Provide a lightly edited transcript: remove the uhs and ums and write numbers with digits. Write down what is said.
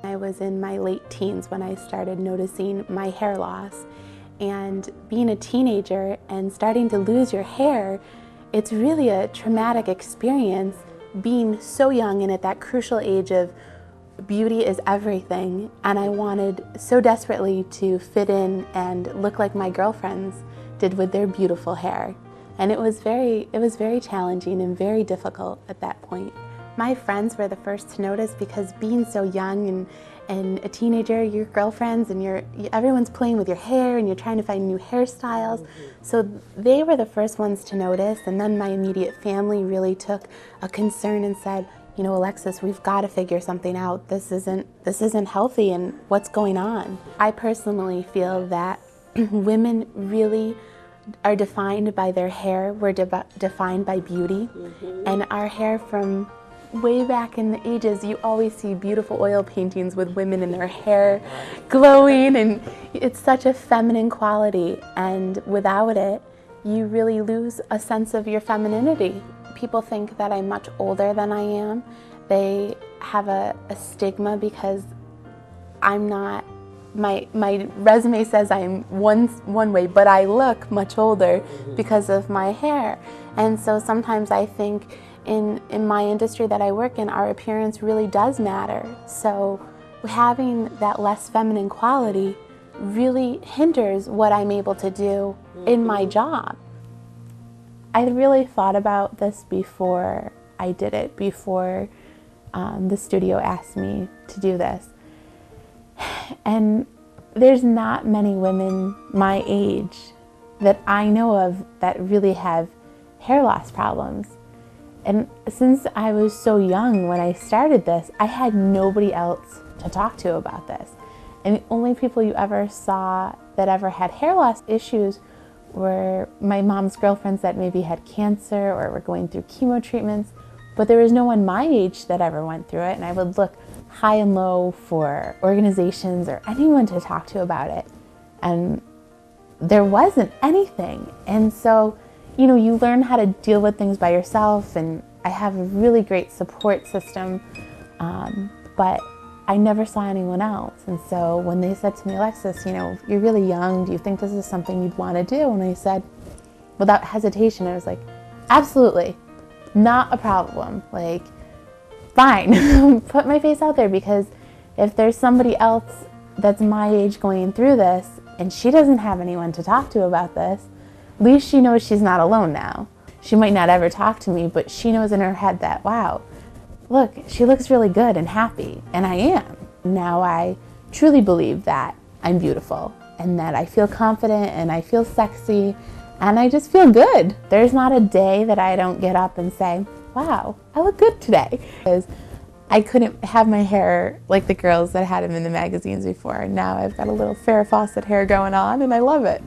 I was in my late teens when I started noticing my hair loss. And being a teenager and starting to lose your hair, it's really a traumatic experience being so young and at that crucial age of beauty is everything. And I wanted so desperately to fit in and look like my girlfriends did with their beautiful hair. And it was very challenging and very difficult at that point. My friends were the first to notice because being so young and a teenager, your girlfriends and everyone's playing with your hair and you're trying to find new hairstyles. So they were the first ones to notice, and then my immediate family really took a concern and said, you know, Alexis, we've got to figure something out. This isn't healthy, and what's going on? I personally feel that women really are defined by their hair. We're defined by beauty, and our hair from way back in the ages, you always see beautiful oil paintings with women in their hair glowing, and it's such a feminine quality, and without it, you really lose a sense of your femininity. People think that I'm much older than I am. They have a stigma because I'm not, my resume says I'm one way, but I look much older because of my hair. And so sometimes I think in my industry that I work in, our appearance really does matter. So having that less feminine quality really hinders what I'm able to do in my job. I really thought about this before I did it, before the studio asked me to do this. And there's not many women my age that I know of that really have hair loss problems. And since I was so young when I started this, I had nobody else to talk to about this. And the only people you ever saw that ever had hair loss issues were my mom's girlfriends that maybe had cancer or were going through chemo treatments. But there was no one my age that ever went through it. And I would look high and low for organizations or anyone to talk to about it. And there wasn't anything. And so, you know, you learn how to deal with things by yourself, and I have a really great support system, but I never saw anyone else. And so when they said to me, Alexis, you know, you're really young, do you think this is something you'd want to do? And I said, without hesitation, I was like, absolutely, not a problem. Like, fine, put my face out there, because if there's somebody else that's my age going through this and she doesn't have anyone to talk to about this, at least she knows she's not alone now. She might not ever talk to me, but she knows in her head that, wow, look, she looks really good and happy, and I am. Now I truly believe that I'm beautiful and that I feel confident and I feel sexy and I just feel good. There's not a day that I don't get up and say, wow, I look good today. Because I couldn't have my hair like the girls that had them in the magazines before. Now I've got a little Farrah Fawcett hair going on and I love it.